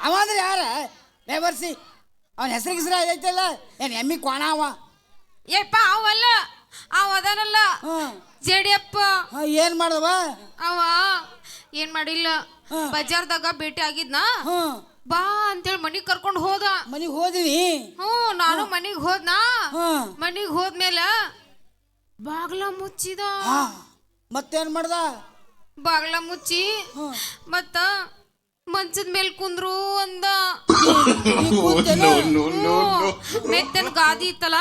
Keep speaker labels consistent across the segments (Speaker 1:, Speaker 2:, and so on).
Speaker 1: ಅವ ಅಂದ್ರೆ ಯಾರ ಬೇಬರ್ಸಿ ಅವನ ಹೆಸರು ಐತಲ್ಲ ಏನು ಎಮ್ಮಿ ಕೋಣ ಅವ
Speaker 2: ಏಪ್ಪ ಅವಲ್ಲ ಅವ ಅದನಲ್ಲ ಜಡಿಯಪ್ಪ
Speaker 1: ಏನ್ ಮಾಡ್ದವ
Speaker 2: ಅವ ಏನ್ ಮಾಡಿಲ್ಲ ಬಜಾರ್ದಾಗ ಭೇಟಿ ಆಗಿದ್ನಾ ಬಾ ಅಂತೇಳಿ ಮನಿಗ್ ಕರ್ಕೊಂಡು ಹೋದ
Speaker 1: ಮನಿಗ್ ಹೋದಿವಿ
Speaker 2: ನಾನು ಮನಿಗ್ ಹೋದ್ನಾ ಮನಿಗ್ ಹೋದ್ಮೇಲೆ ಬಾಗ್ಲ ಮುಚ್ಚಿದ
Speaker 1: ಮತ್ತೇನ್ ಮಾಡ್ದ
Speaker 2: ಬಾಗ್ಲ ಮುಚ್ಚಿ ಮತ್ತ ಮಂಚದ ಮೇಲೆ ಕುಂದ್ರು ಅಂದ ಮೆತ್ತನ ಗಾದಿ ಇತ್ತಲ್ಲ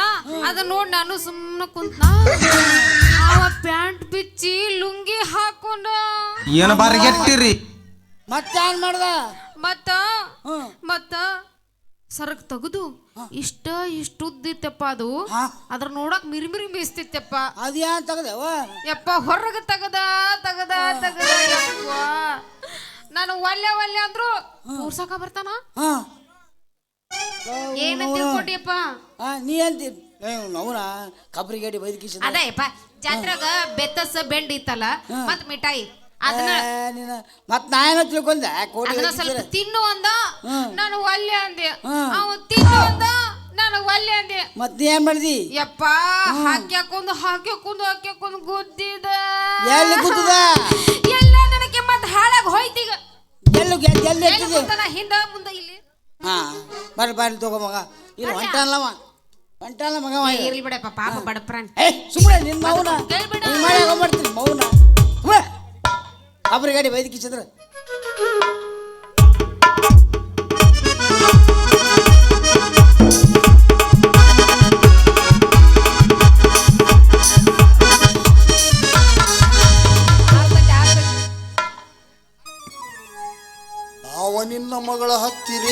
Speaker 2: ಅದ ನೋಡ್ ನಾನು ಸುಮ್ಮನೆ ಕುಂತ್ನಾ ಅವ ಪ್ಯಾಂಟ್ ಬಿಚ್ಚಿ ಲುಂಗಿ ಹಾಕೊಂಡ
Speaker 3: ಏನ ಬಾರಿಗೆಟ್ಟಿರಿ
Speaker 1: ಮತ್ತೇನ್ ಮಾಡ್ದ
Speaker 2: ಮತ್ತ ಸರಕ್ ತೆಗೆದು ಇಷ್ಟುದ್ದಿತ್ತಪ್ಪ ಅದು ಅದ್ರ ನೋಡಕ್ ಮಿರಿಮಿರಿ ಬೀಸ್ತಿತ್ತಪ್ಪ
Speaker 1: ಅದ್ಯಾನ್ ತಗದವ
Speaker 2: ಯಪ್ಪ ಹೊರಗ ತಗದ ಯಪ್ಪ ನಾನು ಒಲ್ಲೆ ಅಂದ್ರು ತೋರ್ಸಕ ಬರ್ತಾನ ಏನ ತಿಳ್ಕೊಂಡಿಯಪ್ಪ
Speaker 1: ನೀ ಅಂತಿ ಅವನ ಕಬ್ರಿ ಗಾಡಿ ಬೈದಕಿಸ
Speaker 2: ಅದೇಪ್ಪ ಜಾತ್ರಾಗ ಬೆತ್ತಸ ಬೆಂಡ್ ಇತ್ತಲ್ಲ ಮತ್ ಮಿಠಾಯಿ ಅದನ್ನ
Speaker 1: ಮತ್ ನಾ ಏನೋ ತಿಳ್ಕೊಂಡೆ
Speaker 2: ಅದನ್ನ ಸ್ವಲ್ಪ ತಿನ್ನು ಅಂದ ನಾನು ಒಲ್ಲೆ ಅಂದೆ ಅವ ತಿನ್ನು ಅಂದ ನಾನು ಒಲ್ಲೆ ಅಂದೆ
Speaker 1: ಮತ್ ನೀ ಏನ್ ಮಾಡ್ದಿ
Speaker 2: ಯಪ್ಪ ಹಾಕ್ಯಾಕೊಂಡು ಗುದ್ದಿದ
Speaker 1: ಎಲ್ಲಿ ಗುದ್ದದ
Speaker 2: ಎಲ್ಲ ನನಗೆ ಮತ್ ಹಾಳಾಗ ಹೋಯ್ತೀಗ
Speaker 1: ಎಲ್ಲಿ
Speaker 2: ಹಿಂದ ಮುಂದ ಇಲ್ಲಿ
Speaker 1: ಬರ್ರಿ ತಗೋ ಮಗ ಇಲ್ಲಿ ಹೊಂಟಲ್ಲ ಮಗ
Speaker 2: ಇರ್ಲಿ ಬಿಡಪ್ಪ ಪಾಪ ಬಡಪ್ರಾಣಿ
Speaker 1: ಸುಮ್ಮನೆ ನಿನ್ ಮೌನ ಮಾಡ್ತೀನಿ ಮೌನ ಕಬ್ರಿ ಗಾಡಿ ಬೈದಕಿಸಿದ್ರ
Speaker 4: ನಿನ್ನ ಮಗಳ ಹತ್ತಿರ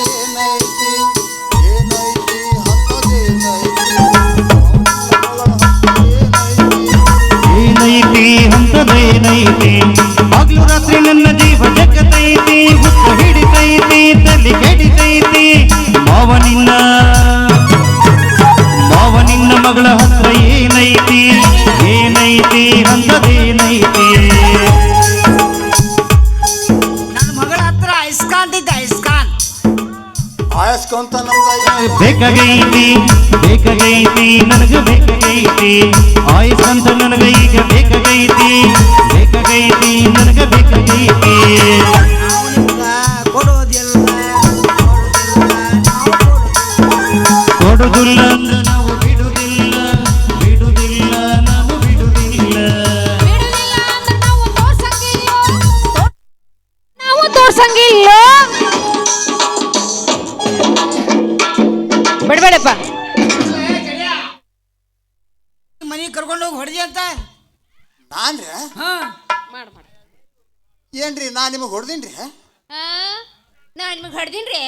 Speaker 4: ಏನೈತಿ
Speaker 5: ಹಂತದೇನೈತಿ ಹಗಲು ರಾತ್ರಿ ನನ್ನ ಜೀವ ಜಗತೈತಿ ಹುಟ್ಟು ಹಿಡಿತೈತಿ ತಲೆ ಕೆಡಿತೈತಿ ಮಾವ ನಿನ್ನ ಮಗಳ ಹತ್ರ ಏನೈತಿ ಹಂತದೇನೈತಿ ಬೇಕಾಗೈತಿ ನನಗೆ ಬೇಕಾಗೈತಿ ಆಯಸ್ಸಂತ ನನಗೆ ಈಗ ಬೇಕಾಗೈತಿ ನನಗೆ ಬೇಕಾಗೈತಿ ಕೊಡುದಿಲ್ಲ ಅಂದ್ರೆ ನಾವು ಬಿಡುದಿಲ್ಲ ನಾವು ಬಿಡುದಿಲ್ಲ
Speaker 2: ತೋರ್ಸಂಗಿಲ್ಲ ಬಿಡ್ಬೇಡಪ್ಪ
Speaker 1: ಮನಿ ಕರ್ಕೊಂಡು ಹೋಗಿ ಹೊಡೆದಿ ಅಂತ
Speaker 4: ನಾನ್ರಿ ಏನ್ರಿ ನಾ ನಿಮಗೆ ಹೊಡೆದಿನ್ರಿ
Speaker 2: ನಾ ನಿಮಗೆ ಹೊಡೆದಿನ್ರಿ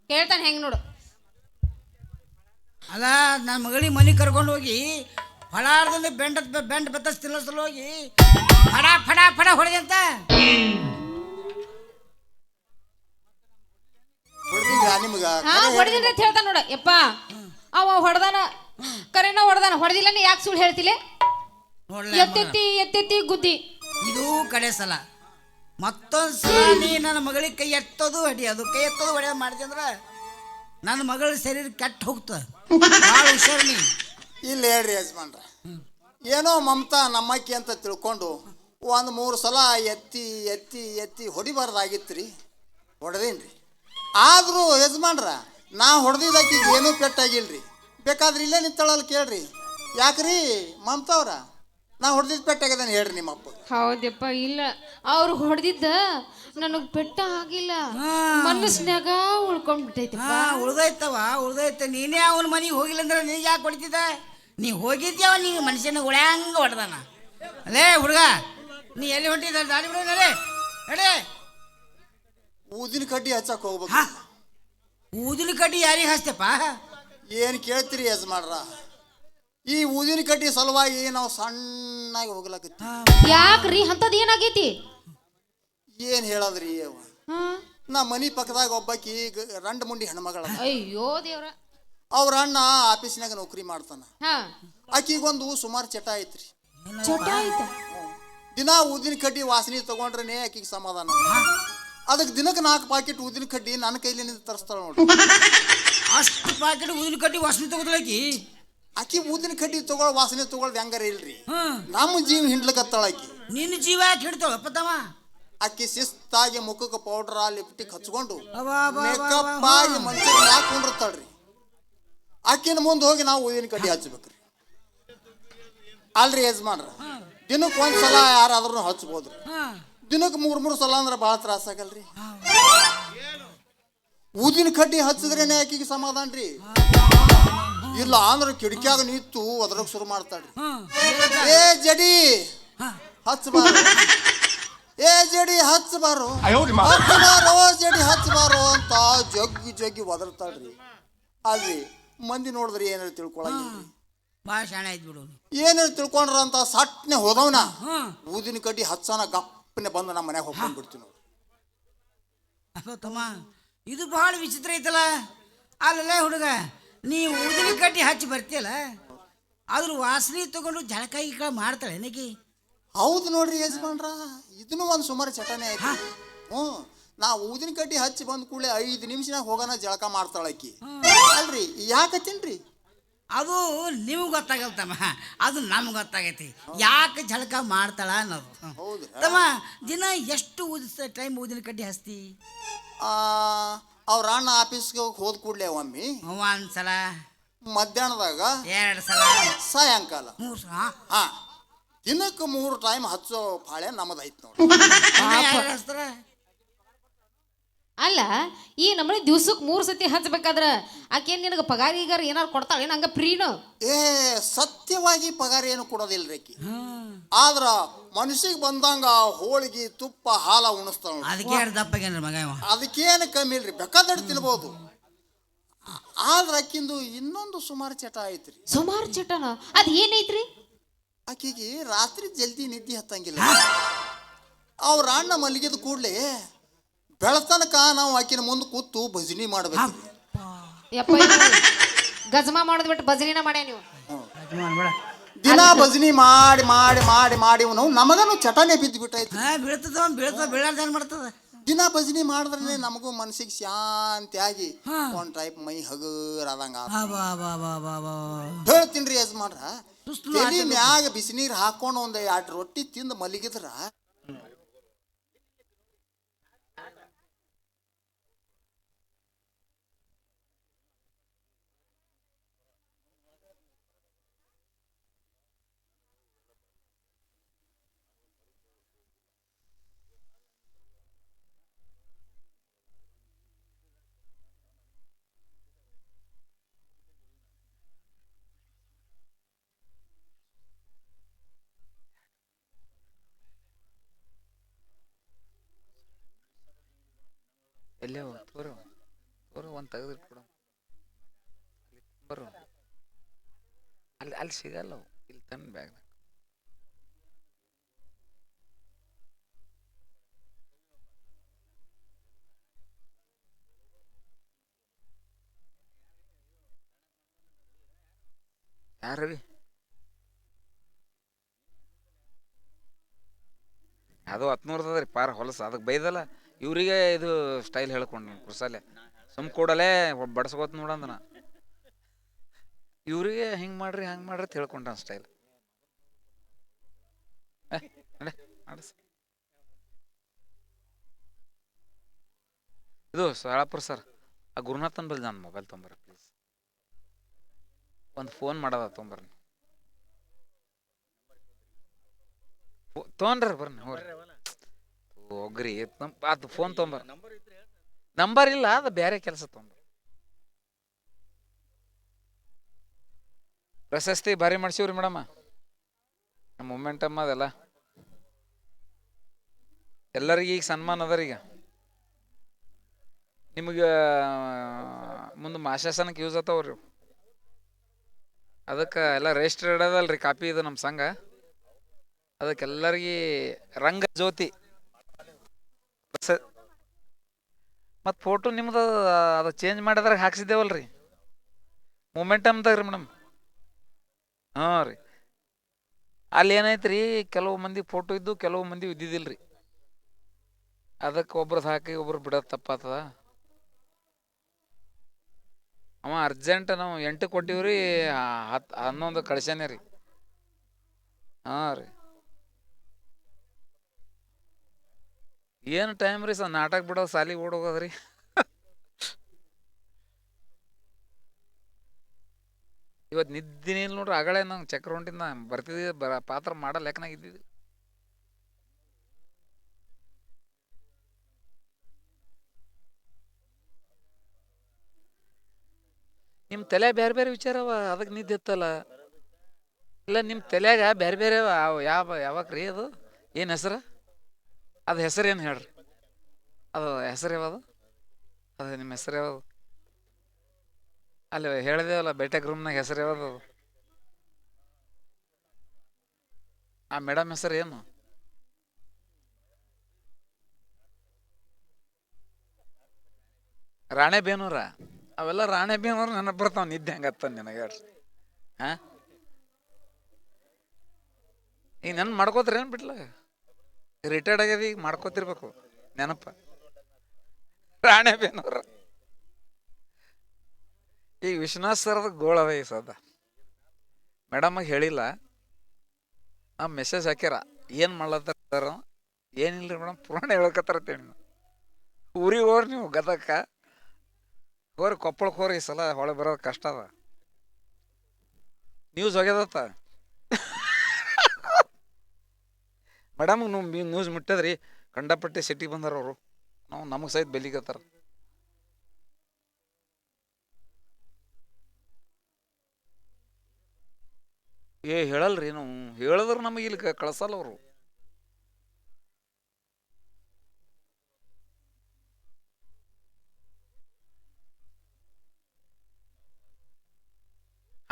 Speaker 2: ಹೇಳ್ತಾನೆ ಹೆಂಗ್ ನೋಡು
Speaker 1: ಅಲ್ಲ ನನ್ನ ಮಗಳಿಗೆ ಮನಿ ಕರ್ಕೊಂಡು ಹೋಗಿ ಹೊಳಾರ್ದಲ್ಲಿ ಬೆಂಡ್ ಬೆತ್ತಸ್ ತಿನ್ನಸಲು ಹೋಗಿ ಫಡ ಹೊಡೆದಿ ಅಂತ
Speaker 2: ಹೊಡೆದಿನ್ರಿ ಅಂತ ಹೇಳ್ತಾನ ನೋಡ ಯಪ್ಪ ಅವ ಹೊಡೆದಾನ ಕರೆನ ಹೊಡೆದಿಲ್ಲ ನೀ ಯಾಕೆ ಸುಳ್ಳು ಹೇಳ್ತಿಲೆ ಎತ್ತೆತ್ತಿ ಗುದ್ದಿ
Speaker 1: ಇದು ಕಡೆ ಸಲ ಮತ್ತೊಂದು ಸಲ ನೀ ನನ್ನ ಮಗಳಿಗೆ ಕೈ ಎತ್ತೋದು ಹೊಡಿಯೋದು ಮಾಡಿದೆ ಅಂದ್ರೆ ನನ್ನ ಮಗಳ ಶರೀರ ಕೆಟ್ಟ ಹೋಗ್ತದೆ ಹುಷಾರು ನೀ
Speaker 4: ಇಲ್ಲ ಹೇಳ್ರಿ ಯಜಮಾನ್ರ ಏನೋ ಮಮತಾ ನಮ್ಮಕ್ಕಿ ಅಂತ ತಿಳ್ಕೊಂಡು ಒಂದು 3 ಸಲ ಎತ್ತಿ ಹೊಡಿಬಾರ್ದಾಗಿತ್ತು ರೀ ಹೊಡೆದೇನ್ರಿ ಆದರೂ ಯಜಮಾನ್ರ ನಾ ಹೊಡೆದಿದ್ದಕ್ಕೆ ಏನೂ ಪೆಟ್ಟಾಗಿಲ್ರಿ ಬೇಕಾದ್ರೆ ಇಲ್ಲೇ ನಿಂತಳಲ್ಲಿ ಕೇಳ್ರಿ ಯಾಕ್ರಿ ಮಮತಾ ಅವ್ರ ನಾ ಹೊಡೆದಿದ್ದು ಪೆಟ್ಟಾಗ್ಯದಾನೆ ಹೇಳ್ರಿ ನಿಮ್ಮಪ್ಪ
Speaker 2: ಹೌದಪ್ಪ ಇಲ್ಲ ಅವ್ರು ಹೊಡೆದಿದ್ದ ನನಗೆ ಪೆಟ್ಟ ಆಗಿಲ್ಲ ಮನಸ್ಸಿನಾಗ
Speaker 1: ಉಳ್ದೈತೆ ನೀನೇ ಅವನ ಮನೆಗೆ ಹೋಗಿಲ್ಲ ಅಂದ್ರೆ ನೀ ಯಾಕೆ ಹೊಡಿತಿದ್ದ ನೀ ಹೋಗಿದ್ಯಾವ ನೀನು ಮನುಷ್ಯನ ಉಳ್ಯಾಂಗ ಹೊಡೆದಾನ ಅಲೇ ಹುಡುಗ ನೀ ಎಲ್ಲಿ ಹೊಂಟಿದ್ದ ದಾರಿ ಬಿಡ ನಡೆ
Speaker 4: ಊದಿನ ಕಡ್ಡಿ ಹಚ್ಚಕ್ಕೆ ಹೋಗ್ಬೇಕು
Speaker 1: ಊದಿನ ಕಡ್ಡಿ ಯಾರಿಗೆ ಹಚ್ತಪ್ಪ
Speaker 4: ಏನು ಕೇಳ್ತೀರಿ ಯಜಮಾನ್ರ ಈ ಊದಿನ ಕಡ್ಡಿ ಸಲುವಾಗಿ ನಾವು ಸಣ್ಣಾಗಿ ಹೋಗ್ಲಕತ್ತಿ
Speaker 2: ಯಾಕ್ರಿ ಅಂತದ್ ಏನಾಗೈತಿ
Speaker 4: ಏನು ಹೇಳದ್ರಿ ನಾ ಮನಿ ಪಕ್ಕದಾಗ ಒಬ್ಬಾಕಿ ರಂಡ ಮುಂಡಿ ಹೆಣ್ಮಗಳ
Speaker 2: ಅಯ್ಯೋ ದೇವ್ರ
Speaker 4: ಅವ್ರ ಅಣ್ಣ ಆಫೀಸ್ನಾಗ ನೌಕರಿ ಮಾಡ್ತಾನ ಆಕಿಗೊಂದು ಸುಮಾರು ಚಟ ಐತ್ರಿ
Speaker 2: ಚಟ ಐತ
Speaker 4: ದಿನ ಊದಿನ ಕಡ್ಡಿ ವಾಸನೆ ತಗೊಂಡ್ರೆ ಆಕಿಗೆ ಸಮಾಧಾನ ಅದಕ್ಕೆ ದಿನಕ್ಕೆ 4 ಪಾಕೆಟ್ ಊದಿನ ಕಡ್ಡಿ ನನ್ನ ಕೈಲಿ ತರಿಸ್ತಾಳೆ ನೋಡ್ರಿ.
Speaker 1: ಅಷ್ಟು ಪ್ಯಾಕೆಟ್ ಊದಿನ ಕಟ್ಟಿ ವಾಸನೆ ತಗೋದ್ಲಾಕಿ.
Speaker 4: ಆಕಿ ಊದಿನ ಕಡ್ಡಿ ತಗೊಳ್ ವಾಸನೆ ತಗೊಳ್ದು ಹೆಂಗಾರ ಇಲ್ರಿ.
Speaker 1: ಹ್ಮ್
Speaker 4: ನಮ್ಮ ಜೀವ ಹಿಂಡ್ಲಕತ್ತಾಳ ಆಕಿ.
Speaker 1: ನಿನ್ನ ಜೀವ ಯಾಕೆ ಹಿಡ್ತಾವಪ್ಪ ತಮ್ಮ?
Speaker 4: ಆಕಿ ಶಿಸ್ತಾಗಿ ಮುಖಕ್ಕೆ ಪೌಡ್ರ ಲಿಪ್ಟಿಕ್ ಹಚ್ಕೊಂಡು
Speaker 1: ಅವಾ ಬಾ
Speaker 4: ಮೇಕಪ್ ಆಗಿ ಮನುಷ್ಯನ ಹಾಕೊಂಡಿರ್ತಾಳ್ರಿ. ಆಕಿನ ಮುಂದೆ ಹೋಗಿ ನಾವು ಊದಿನ ಕಡ್ಡಿ ಹಚ್ಬೇಕ್ರಿ. ಅಲ್ರಿ ಯಜಮಾನ್ರ, ದಿನಕ್ಕೆ 1 ಸಲ ಯಾರಾದ್ರೂ ಹಚ್ಬೋದ್ರಿ. ದಿನಕ್ಕೆ 3 ಸಲ ಅಂದ್ರೆ ಭಾಳ ತ್ರಾಸ ಆಗಲ್ರಿ. ಊದಿನ ಕಡ್ಡಿ ಹಚ್ಚಿದ್ರೇನೆ ಆಕಿಗೆ ಸಮಾಧಾನ ರೀ. ಇಲ್ಲ ಅಂದ್ರೆ ಕಿಟಕಿಯಾಗ ನಿಂತು ಒದ್ರಕ್ ಶುರು ಮಾಡ್ತಾಳ್ರಿ. ಏ ಜಡಿ ಹಚ್ಚಬಾರು, ಏ ಜಡಿ ಹಚ್ಚಬಾರು, ಹಚ್ಚಬಾರೋ ಜಡಿ ಹಚ್ಚಬಾರೋ ಅಂತ ಜಗ್ಗಿ ಜಗ್ಗಿ ಒದರ್ತಾಳ್ರಿ. ಅಲ್ರಿ ಮಂದಿ ನೋಡಿದ್ರಿ ಏನಾರು ತಿಳ್ಕೊಳಂಗಿಲ್ರಿ.
Speaker 1: ಭಾಳ ಶಾಣೆ ಆಯ್ತು ಬಿಡು.
Speaker 4: ಏನಾರು ತಿಳ್ಕೊಂಡ್ರ ಅಂತ ಸಟ್ನೆ ಹೋದವನ ಊದಿನ ಕಡ್ಡಿ ಹಚ್ಚನ ಗಪ್ಪನೆ ಬಂದು ನಮ್ಮ ಮನೆಗೆ ಹೋಗ್ಕೊಂಡು ಬಿಡ್ತೀವಿ ನೋಡ್ರಿ.
Speaker 1: ಅಪ್ಪ ತಮ್ಮ, ಇದು ಭಾಳ ವಿಚಿತ್ರ ಐತಲ್ಲ. ಅಲ್ಲಲ್ಲ ಹುಡುಗ, ನೀ ಊದಿನ ಕಡ್ಡಿ ಹಚ್ಚಿ ಬರ್ತೀಯಲ್ಲ, ಅದ್ರ ವಾಸನೆ ತಗೊಂಡು ಜಳಕ ಗಿಳಕ ಮಾಡ್ತಾಳೆ ಏನಕಿ?
Speaker 4: ಹೌದು ನೋಡ್ರಿ ಯಜಮಾನ್ರ, ಇದನ್ನು ಒಂದು ಸುಮಾರು ಚಟನೆ ಆಯ್ತು. ನಾ ಊದಿನ ಕಡ್ಡಿ ಹಚ್ಚಿ ಬಂದ ಕೂಡಲೇ 5 ನಿಮಿಷನಾಗ ಹೋಗೋಣ ಜಳಕ ಮಾಡ್ತಾಳಕಿ. ಅಲ್ರಿ ಯಾಕತ್ತೀನ್ರಿ?
Speaker 1: ಅದು ನಿಮ್ಗೆ ಗೊತ್ತಾಗಲ್ಲ ತಮ್ಮ, ಅದು ನಮ್ಗೆ ಗೊತ್ತಾಗೈತಿ ಯಾಕೆ ಜಳಕ ಮಾಡ್ತಾಳ ಅನ್ನೋದು.
Speaker 4: ಹೌದ್ರಿ
Speaker 1: ತಮ್ಮ, ದಿನ ಎಷ್ಟು ಟೈಮ್ ಊದಿನ ಕಡ್ಡಿ ಹಚ್ತಿ?
Speaker 4: ಅವ್ರ ಅಣ್ಣ ಆಫೀಸ್ಗೆ ಹೋದ ಕೂಡಲೇ ಒಮ್ಮೆ,
Speaker 1: 1 ಸಲ,
Speaker 4: ಮಧ್ಯಾಹ್ನದಾಗ
Speaker 1: 2 ಸಲ,
Speaker 4: ಸಾಯಂಕಾಲ
Speaker 1: 3 ಸಲ.
Speaker 4: ಹಾ, ದಿನಕ್ಕೆ 3 ಟೈಮ್ ಹಚ್ಚೋ ಪಾಳೆ ನಮ್ಮದು ಐತಿ ನೋಡಿ.
Speaker 1: ಯಾರ್ ಹಚ್ತಾರ?
Speaker 2: ಅಲ್ಲ, ಈ ನಮ್ಮನೆ ದಿವ್ಸಕ್ಕೆ 3 ಸತಿ ಹಚ್ಬೇಕಾದ್ರ ಆಕೇನ್ ನಿನಗೆ ಪಗಾರ ಈಗಾರ ಏನಾರು ಕೊಡ್ತಾಳೆ ನಂಗ ಫ್ರೀನು?
Speaker 4: ಏ ಸತ್ಯವಾಗಿ ಪಗಾರ ಏನು ಕೊಡೋದಿಲ್ರಿ ಆಕಿ. ಆದ್ರ ಮನುಷ್ಯಗೆ ಬಂದಂಗ ಹೋಳಿಗೆ ತುಪ್ಪ ಹಾಲ ಉಣಿಸ್ತಾಳ.
Speaker 1: ಅದಕ್ಕೆ ಎರಡು ದಪ್ಪಗೇನ್ರಿ ಮಗ ಇವ?
Speaker 4: ಅದಕ್ಕೇನು ಕಮ್ಮಿ ಇಲ್ರಿ, ಬೇಕಾದಷ್ಟು ತಿನ್ಬೋದು. ಆದ್ರ ಆಕಿಂದು ಇನ್ನೊಂದು ಸುಮಾರು ಚಟ ಐತ್ರಿ.
Speaker 2: ಸುಮಾರು ಚಟನ? ಅದ್ ಏನೈತ್ರಿ?
Speaker 4: ಆಕಿಗೆ ರಾತ್ರಿ ಜಲ್ದಿ ನಿದ್ದೆ ಹತ್ತಂಗಿಲ್ಲ. ಅವ್ರ ಅಣ್ಣ ಮಲಗಿದ ಕೂಡಲೇ ಬೆಳತನಕ ನಾವು ಆಕಿನ ಮುಂದೆ ಕೂತು ಭಜನಿ ಮಾಡ್ಬೇಕು.
Speaker 2: ಯಪ್ಪ, ಗಜಮಾ ಮಾಡೋದ್ ಬಿಟ್ಟು ಭಜನಿನ ಮಾಡ್ಯ ನೀವು.
Speaker 4: ದಿನ ಭಜನಿ ಮಾಡಿ ಮಾಡಿ ಮಾಡಿ ಮಾಡಿ ನಾವು ನಮಗನು ಚಟನೆ ಬಿದ್ದು ಬಿಟ್ಟೈತಿ.
Speaker 1: ಬೀಳ್ತದ ಬೀಳ್ತದ, ಬೀಳಾರ್ದ ಏನ್ ಮಾಡ್ತದ?
Speaker 4: ದಿನ ಭಜನಿ ಮಾಡಿದ್ರೆ ನಮಗೂ ಮನಸ್ಸಿಗೆ ಶಾಂತಿಯಾಗಿ ಒಂದ್ ಟೈಪ್ ಮೈ ಹಗರಾದಂಗ ಹೇಳ್ತೀನ್ರಿ ಯಜಮಾನ್ರ. ತಲಿ ಮ್ಯಾಗ ಬಿಸಿನೀರ್ ಹಾಕೊಂಡು 1-2 ರೊಟ್ಟಿ ತಿಂದು ಮಲಗಿದ್ರ
Speaker 6: ಎಲ್ಲೇ ತೋರು ತೋರು ಒಂದು ತೆಗೆದಿಟ್ಟು ಕೊಡು. ಬರು ಅಲ್ಲಿ ಸಿಗಲ್ಲ ಅವು, ಇಲ್ಲಿ ತಂದು ಬ್ಯಾಗ್ನಾಗ. ಯಾರವಿ? ಅದು 10 ರೀ ಪಾರ ಹೊಲಸು, ಅದಕ್ಕೆ ಬೈದಲ್ಲ ಇವ್ರಿಗೆ ಇದು ಸ್ಟೈಲ್ ಹೇಳ್ಕೊಂಡು ಕುರ್ಸಲೆ ಸುಮ್ ಕೂಡಲೇ ಬಡ್ಸ್ಕೋತ ನೋಡಂದನ. ಇವ್ರಿಗೆ ಹಿಂಗೆ ಮಾಡ್ರಿ ಹಂಗೆ ಮಾಡ್ರಿ ಅಂತ ಹೇಳ್ಕೊಂಡ ಸ್ಟೈಲ್. ಮಾಡಿಸ್ ಇದು ಸಳಾಪುರ ಸರ್, ಆ ಗುರುನಾಥನ್ ಬಲ್ ನನ್ನ ಮೊಬೈಲ್ ತೊಂಬರ್ರಿ ಪ್ಲೀಸ್. ಒಂದು ಫೋನ್ ಮಾಡೋದ ತೊಂಬರ್ರಿ. ತೊಗೊಂಡ್ರಿ ಬರ್ರಿ ಹೋಗ್ರಿ ಹೋಗ್ರಿ. ಅದು ಫೋನ್ ತೊಂಬರ್, ನಂಬರ್ ಇಲ್ಲ, ಅದು ಬೇರೆ ಕೆಲಸ ತೊಂಬರ್. ಪ್ರಶಸ್ತಿ ಭಾರಿ ಮಾಡ್ಸಿವ್ರಿ ಮೇಡಮ್ಮ, ನಮ್ಮ ಮೊಮೆಂಟಮ್ಮ ಅದೆಲ್ಲ ಎಲ್ಲರಿಗೆ ಈಗ ಸನ್ಮಾನ ಅದರೀಗ. ನಿಮಗೆ ಮುಂದೆ ಮಾಶಾಸನಕ್ಕೆ ಯೂಸ್ ಆತಾವ್ರಿ. ಅದಕ್ಕೆ ಎಲ್ಲ ರಿಜಿಸ್ಟರ್ಡ್ ಅದಲ್ರಿ ಕಾಪಿ ಇದು ನಮ್ಮ ಸಂಘ. ಅದಕ್ಕೆಲ್ಲರಿಗೆ ರಂಗ ಜ್ಯೋತಿ ಮತ್ತು ಫೋಟೋ ನಿಮ್ದು ಅದು ಚೇಂಜ್ ಮಾಡಿದ್ರಾಗ ಹಾಕ್ಸಿದ್ದೇವಲ್ರಿ ಮೊಮೆಂಟಮ್ದಾಗ ರೀ ಮೇಡಮ್. ಹಾಂ ರೀ, ಅಲ್ಲಿ ಏನೈತೆ ರೀ, ಕೆಲವು ಮಂದಿ ಫೋಟೋ ಇದ್ದು ಕೆಲವು ಮಂದಿ ಇದ್ದಿದ್ದಿಲ್ಲ ರೀ. ಅದಕ್ಕೆ ಒಬ್ರದ್ದು ಹಾಕಿ ಒಬ್ರು ಬಿಡೋದು ತಪ್ಪಾತದ. ಅವ ಅರ್ಜೆಂಟ್ ನಾವು 8 ಕೊಟ್ಟಿವ್ರಿ, 11 ಕಳ್ಸ್ಯಾನೆ ರೀ. ಹಾಂ ರೀ, ಏನು ಟೈಮ್ ರೀ ಸರ್, ನಾಟಕ ಬಿಡೋದು ಸಾಲಿಗೆ ಓಡೋಗೋದ್ರಿ. ಇವತ್ತು ನಿದ್ದಿನೇ ಇಲ್ಲ ನೋಡ್ರಿ, ಆಗಳೇ ನಂಗೆ ಚಕ್ರ ಹೊಂಟಿದ್ದು, ನಾ ಬರ್ತಿದ್ವಿ ಪಾತ್ರ ಮಾಡೋ ಲೆಕ್ಕನಾಗ ಇದ್ದಿದ್ದು. ನಿಮ್ಮ ತಲೆ ಬೇರೆ ಬೇರೆ ವಿಚಾರ ಅವ, ಅದಕ್ಕೆ ನಿದ್ದೆ ಇತ್ತಲ್ಲ. ಇಲ್ಲ ನಿಮ್ಮ ತಲೆಯಾಗ ಬೇರೆ ಬೇರೆ ಅವ, ಅವು ಯಾವಾಗ ರೀ ಅದು ಏನು ಹೆಸರು, ಅದು ಹೆಸರು ಏನು ಹೇಳ್ರಿ, ಅದು ಹೆಸರು ಯಾವುದು, ಅದು ನಿಮ್ಮ ಹೆಸರು ಯಾವುದು ಅಲ್ಲಿ ಹೇಳಿದೇವಲ್ಲ ಬೇಟೆಗ್ ರೂಮ್ನಾಗ, ಹೆಸರು ಯಾವುದು ಅದು? ಆ ಮೇಡಮ್ ಹೆಸರು ಏನು? ರಾಣೆಬೇನೂರ. ಅವೆಲ್ಲ ರಾಣೆಬೇನೂರು ನೆನಪು ಬರ್ತಾವ, ನಿದ್ದೆ ಹಂಗತ್ತ ನಿನಗೆ ಹೇಳ್ರಿ. ಹಾಂ, ಈಗ ನೆನಪು ಮಾಡ್ಕೋತೀರಿ ಏನು ಬಿಡ್ಲ, ರಿಟೈರ್ಡ್ ಆಗ್ಯದ ಈಗ ಮಾಡ್ಕೋತಿರ್ಬೇಕು ನೆನಪ. ರಾಣೆಬೇನೂರ ಈಗ ವಿಶ್ವನಾಥ್ ಸರ್ದ ಗೋಳದ ಈ ಸದ ಮೇಡಮಗೆ ಹೇಳಿಲ್ಲ, ಆ ಮೆಸೇಜ್ ಹಾಕ್ಯಾರ ಏನು ಮಾಡ್ಲತ್ತಾರ, ಏನಿಲ್ಲ ರೀ ಮೇಡಮ್ ಪುರಾಣ ಹೇಳ್ಕತ್ತಾರತ್ತೇಳಿ. ಊರಿಗೆ ಹೋಗ್ರಿ ನೀವು ಗದಕ್ಕ ಹೋರಿ, ಕೊಪ್ಪಳಕ್ಕೆ ಹೋರಿ, ಈ ಸಲ ಹೊಳೆ ಬರೋದು ಕಷ್ಟ ಅದ. ನ್ಯೂಸ್ ಹೋಗ್ಯದತ್ತ ಮೇಡಮ್ಗೆ ನ್ಯೂಸ್ ಮುಟ್ಟದ್ರಿ, ಕಂಡಪಟ್ಟಿ ಸಿಟಿ ಬಂದಾರ ಅವರು, ನಮಗೆ ಸಹಿತ ಬೆಲಿಗತ್ತಾರ. ಹೇಳಲ್ರಿ ನಾವು, ಹೇಳಿದ್ರೆ ನಮಗೆ ಇಲ್ಲಿ ಕಳ್ಸಲ್ಲ ಅವರು.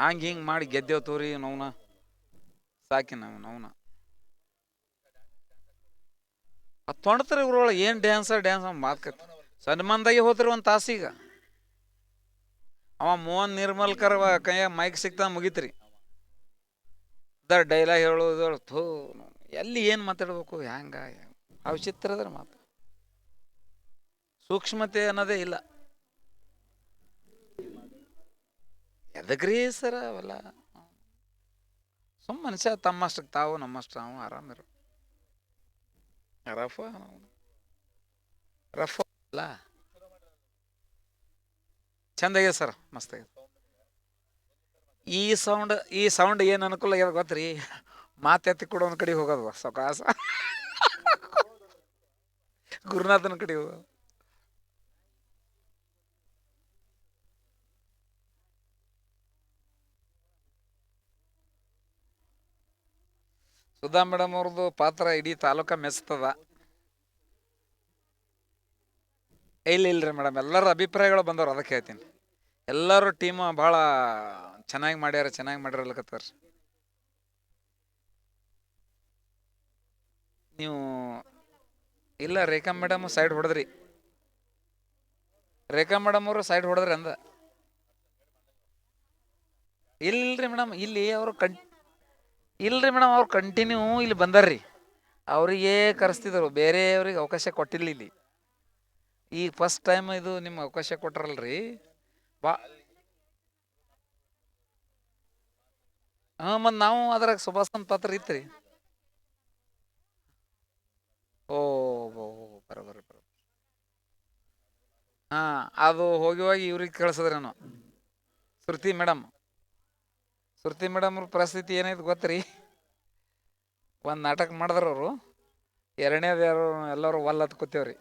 Speaker 6: ಹಂಗೆ ಹಿಂಗೆ ಮಾಡಿ ಗೆದ್ದೇವ್ ತೋರಿ ನೋವ್ನ ಸಾಕಿ ನೋವ್ನ ಅದು ತೊಣ್ತಾರೆ ಇವ್ರೊಳಗೆ. ಏನು ಡ್ಯಾನ್ಸ್ ಮಾತ್ಕತ್ ಸನ್ಮಾನದಾಗೆ ಹೋದ್ರಿ ಒಂದು ತಾಸೀಗ. ಅವ ಮೋಹನ್ ನಿರ್ಮಲ್ಕರ್ ಕೈಯಾಗ ಮೈಕ್ ಸಿಗ್ತಾ ಮುಗಿತ್ರಿ, ಡೈಲಾಗ್ ಹೇಳೋದು ಥೂ, ಎಲ್ಲಿ ಏನು ಮಾತಾಡ್ಬೇಕು, ಹ್ಯಾಂಗ ಆ ವಿಚಿತ್ರ ಅದ್ರ ಮಾತು, ಸೂಕ್ಷ್ಮತೆ ಅನ್ನೋದೇ ಇಲ್ಲ. ಎದಕ್ರಿ ಸರ ಅವೆಲ್ಲ, ಸುಮ್ಮ ಮನುಷ್ಯ ತಮ್ಮಷ್ಟಕ್ಕೆ ತಾವು ನಮ್ಮಷ್ಟು ನಾವು ಆರಾಮಿರು. ರಫ ಅಲ್ಲ, ಚಂದಾಗ್ಯದ ಸರ್, ಮಸ್ತಾಗ್ಯದ. ಈ ಸೌಂಡ್ ಏನು ಅನುಕೂಲ ಆಗ್ಯದ ಗೊತ್ತ್ರಿ, ಮಾತೆತ್ತಿ ಕೂಡ ಒಂದು ಕಡೆ ಹೋಗೋದು ಸೊಕಾಸ, ಗುರುನಾಥನ ಕಡೆ ಹೋಗೋದು. ಸುಧಾ ಮೇಡಮ್ ಅವ್ರದ್ದು ಪಾತ್ರ ಇಡೀ ತಾಲೂಕ ಮೆಚ್ತದ. ಇಲ್ರಿ ಮೇಡಮ್, ಎಲ್ಲರ ಅಭಿಪ್ರಾಯಗಳು ಬಂದವ್ರು, ಅದಕ್ಕೆ ಹೇಳ್ತೀನಿ. ಎಲ್ಲರೂ ಟೀಮ್ ಭಾಳ ಚೆನ್ನಾಗಿ ಮಾಡ್ಯಾರಲ್ಲಕತ್ತಾರ. ನೀವು ಇಲ್ಲ, ರೇಖಾ ಮೇಡಮ್ ಸೈಡ್ ಹೊಡೆದ್ರಿ, ರೇಖಾ ಮೇಡಮ್ ಅವರು ಸೈಡ್ ಹೊಡೆದ್ರಿ ಅಂದ. ಇಲ್ರಿ ಮೇಡಮ್, ಇಲ್ಲಿ ಅವರು ಇಲ್ರಿ ಮೇಡಮ್, ಅವ್ರು ಕಂಟಿನ್ಯೂ ಇಲ್ಲಿ ಬಂದಾರ್ರಿ, ಅವರಿಗೆ ಕರೆಸ್ತಿದ್ರು, ಬೇರೆಯವ್ರಿಗೆ ಅವಕಾಶ ಕೊಟ್ಟಿಲ್ಲ ಇಲ್ಲಿ. ಈಗ ಫಸ್ಟ್ ಟೈಮ್ ಇದು ನಿಮ್ಗೆ ಅವಕಾಶ ಕೊಟ್ರಲ್ರಿ ಹಾಂ, ಮತ್ತು ನಾವು ಅದ್ರಾಗ ಸುಭಾಷನ್ ಪಾತ್ರ ಇತ್ರಿ. ಓ ಬರೋಬರ ಹಾಂ, ಅದು ಹೋಗಿ ಇವ್ರಿಗೆ ಕಳ್ಸದ್ರೇನು, ಶ್ರುತಿ ಮೇಡಮ್ ಅವ್ರ ಪರಿಸ್ಥಿತಿ ಏನೈತೆ ಗೊತ್ತ್ರಿ. ಒಂದು ನಾಟಕ ಮಾಡಿದ್ರು ಅವರು, ಎರಡನೇದು ಯಾರು ಎಲ್ಲರೂ ಒಲ್ಲತ್ ಕೂತೇವ್ರಿ,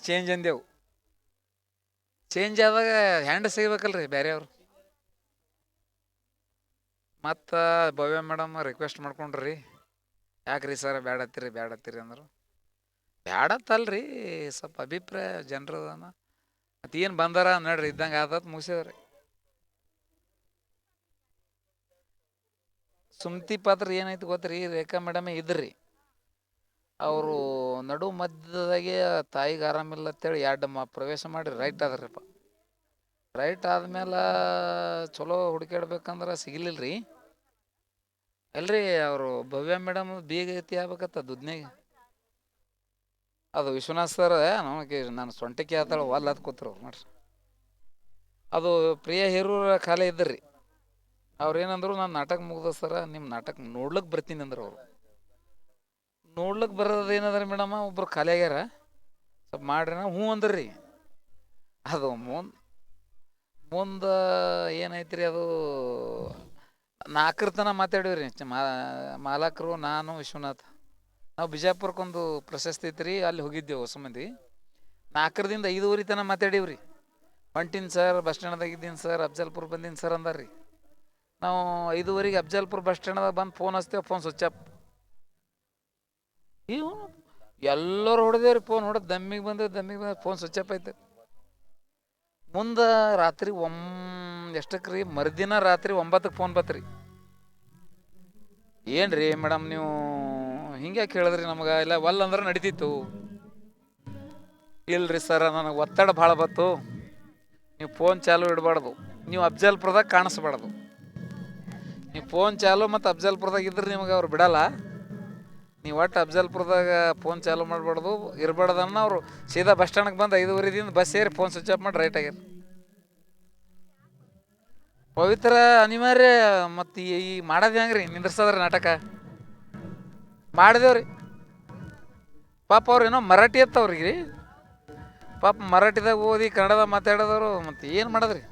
Speaker 6: ಚೇಂಜ್ ಅಂದೇವು. ಚೇಂಜ್ ಆದಾಗ ಹ್ಯಾಂಡ್ ಸಿಗ್ಬೇಕಲ್ರಿ ಬೇರೆಯವರು. ಮತ್ತು ಭವ್ಯ ಮೇಡಮ್ ರಿಕ್ವೆಸ್ಟ್ ಮಾಡ್ಕೊಂಡ್ರಿ, ಯಾಕ್ರಿ ಸರ್ ಬ್ಯಾಡತ್ತೀರಿ ಅಂದರು. ಬ್ಯಾಡತ್ತಲ್ರಿ, ಸ್ವಲ್ಪ ಅಭಿಪ್ರಾಯ ಜನರದನ, ಮತ್ತು ಏನು ಬಂದಾರ ನೋಡ್ರಿ, ಇದ್ದಂಗೆ ಆದತ್ ಮುಗಿಸಿದ್ರಿ. ಸುಮ್ತಿ ಪಾತ್ರ ಏನಾಯ್ತು ಗೊತ್ತ್ರಿ, ರೇಖಾ ಮೇಡಮೇ ಇದ್ರಿ, ಅವರು ನಡು ಮಧ್ಯದಾಗೆ ತಾಯಿಗೆ ಆರಾಮಿಲ್ಲ ಅಂತೇಳಿ 2 ಪ್ರವೇಶ ಮಾಡಿ ರೈಟ್ ಆದ್ರಪ್ಪ. ರೈಟ್ ಆದ್ಮೇಲೆ ಚಲೋ ಹುಡುಕಾಡ್ಬೇಕಂದ್ರೆ ಸಿಗಲಿಲ್ಲ ರೀ. ಅಲ್ರಿ ಅವರು ಭವ್ಯ ಮೇಡಮ್ ಬೀಗ ಎತ್ತಿ ಆಗ್ಬೇಕತ್ತ ದುಡ್ನಾಗ. ಅದು ವಿಶ್ವನಾಥ್ ಸರ್ ನಮಗೆ ನಾನು ಸೊಂಟಕ್ಕೆ ಆತಾಳ ಒಲ್ಲ ಅದು ಕೂತ್ರು ಅವ್ರು ನೋಡ್ರಿ. ಅದು ಪ್ರಿಯ ಹೇರೂರ ಖಾಲಿ ಇದ್ದರ್ರಿ. ಅವ್ರು ಏನಂದ್ರು ನಾನು ನಾಟಕ ಮುಗ್ದ ಸರ ನಿಮ್ಮ ನಾಟಕ ನೋಡ್ಲಿಕ್ಕೆ ಬರ್ತೀನಿ ಅಂದ್ರೆ ಅವರು ನೋಡ್ಲಿಕ್ಕೆ ಬರೋದು ಏನದ ರೀ ಮೇಡಮ್ಮ, ಒಬ್ರು ಖಾಲಿ ಆಗ್ಯಾರ ಸ್ವಲ್ಪ ಮಾಡ್ರಿ ಹ್ಞೂ ಅಂದ್ರಿ. ಅದು ಮುಂದೆ ಏನೈತ್ರಿ, ಅದು 4 ತನ ಮಾತಾಡಿವ್ರಿ ಮಾಲಕರು ನಾನು ವಿಶ್ವನಾಥ್. ನಾವು ಬಿಜಾಪುರಕ್ಕೊಂದು ಪ್ರಶಸ್ತಿ ಐತ್ರಿ, ಅಲ್ಲಿ ಹೋಗಿದ್ದೇವೆ ಹೊಸ ಮಂದಿ. 4ರಿಂದ 5 ತನ ಮಾತಾಡೀವ್ರಿ. ಹೊಂಟೀನಿ ಸರ್, ಬಸ್ ಸ್ಟ್ಯಾಂಡ್ದಾಗ ಇದ್ದೀನಿ ಸರ್, ಅಫ್ಜಲ್ಪುರ್ ಬಂದೀನಿ ಸರ್ ಅಂದಾರ್ರಿ. ನಾವು 5 ಅಫ್ಜಲ್ಪುರ್ ಬಸ್ ಸ್ಟ್ಯಾಂಡ್ದಾಗ ಬಂದು ಫೋನ್ ಹಚ್ತೇವೆ, ಫೋನ್ ಸ್ವಿಚ್ ಆಫ್. ಇವು ಎಲ್ಲರೂ ಹೊಡೆದೇವ್ರಿ, ಫೋನ್ ಹೊಡೆದು ದಮ್ಮಿಗೆ ಬಂದ ಫೋನ್ ಸ್ವಿಚ್ ಆಫ್ ಐತೆ. ಮುಂದೆ ರಾತ್ರಿ ಎಷ್ಟಕ್ಕೆ ರೀ, ಮರುದಿನ ರಾತ್ರಿ 9ಕ್ಕೆ ಫೋನ್ ಬತ್ರಿ. ಏನು ರೀ ಮೇಡಮ್ ನೀವು ಹಿಂಗೆ ಕೇಳಿದ್ರಿ ನಮಗೆ, ಇಲ್ಲ ಒಲ್ಲ ಅಂದ್ರೆ ನಡೀತಿತ್ತು. ಇಲ್ರಿ ಸರ ನನಗೆ ಒತ್ತಡ ಭಾಳ ಬತ್ತು, ನೀವು ಫೋನ್ ಚಾಲು ಇಡಬಾರ್ದು, ನೀವು ಅಫ್ಜಲ್ಪುರದಾಗ ಕಾಣಿಸ್ಬಾರ್ದು. ನೀವು ಫೋನ್ ಚಾಲು ಮತ್ತು ಅಫ್ಜಲ್ಪುರದಾಗ ಇದ್ರೆ ನಿಮಗೆ ಅವ್ರು ಬಿಡಲ್ಲ. ನೀವು ಒಟ್ಟು ಅಫ್ಜಲ್ಪುರದಾಗ ಫೋನ್ ಚಾಲು ಮಾಡಬಾರ್ದು ಇರಬಾರ್ದನ್ನ ಅವರು ಸೀದಾ ಬಸ್ ಸ್ಟ್ಯಾಂಡ್ಗೆ ಬಂದು 5:30 ಬಸ್ ಸೇರಿ ಫೋನ್ ಸ್ವಿಚ್ ಆಫ್ ಮಾಡಿ ರೈಟ್ ಆಗ್ಯಾರ. ಪವಿತ್ರ ಅನಿವಾರ್ಯ. ಮತ್ತು ಈ ಮಾಡೋದು ಹೆಂಗೆ ರೀ, ನಿಂದ್ರಸದ್ರಿ ನಾಟಕ ಮಾಡಿದೇವ್ರಿ. ಪಾಪ ಅವ್ರು ಏನೋ ಮರಾಠಿ ಎತ್ತವ್ರಿಗೆ ರೀ, ಪಾಪ ಮರಾಠಿದಾಗ ಓದಿ ಕನ್ನಡದಾಗ ಮಾತಾಡೋದವರು ಮತ್ತು ಏನು ಮಾಡೋದ್ರಿ,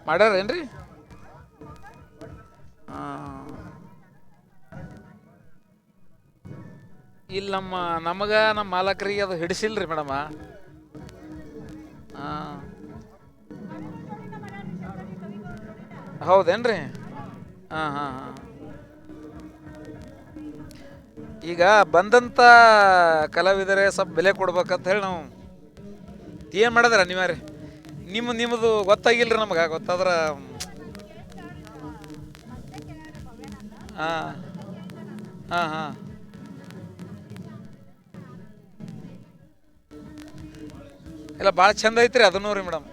Speaker 6: ಮಾಡ್ಯಾರೇನ್ರಿ? ಇಲ್ಲಿ ನಮಗೆ ನಮ್ಮ ಮಾಲಕರಿಗೆ ಅದು ಹಿಡಿಸಿಲ್ರಿ ಮೇಡಮ. ಹೌದೇನ್ರಿ? ಹಾಂ. ಈಗ ಬಂದಂಥ ಕಲಾವಿದರೆ ಸ್ವಲ್ಪ ಬೆಲೆ ಕೊಡ್ಬೇಕಂತ ಹೇಳಿ ನಾವು ಏನು ಮಾಡಿದ್ರೆ ಅನಿವಾರ್ಯ. ನಿಮ್ಮದು ಗೊತ್ತಾಗಿಲ್ರಿ ನಮಗೆ, ಗೊತ್ತಾದ್ರೆ ಹಾಂ ಇಲ್ಲ ಭಾಳ ಚಂದ ಐತ್ರಿ ಅದನ್ನೂ ರೀ ಮೇಡಮ್.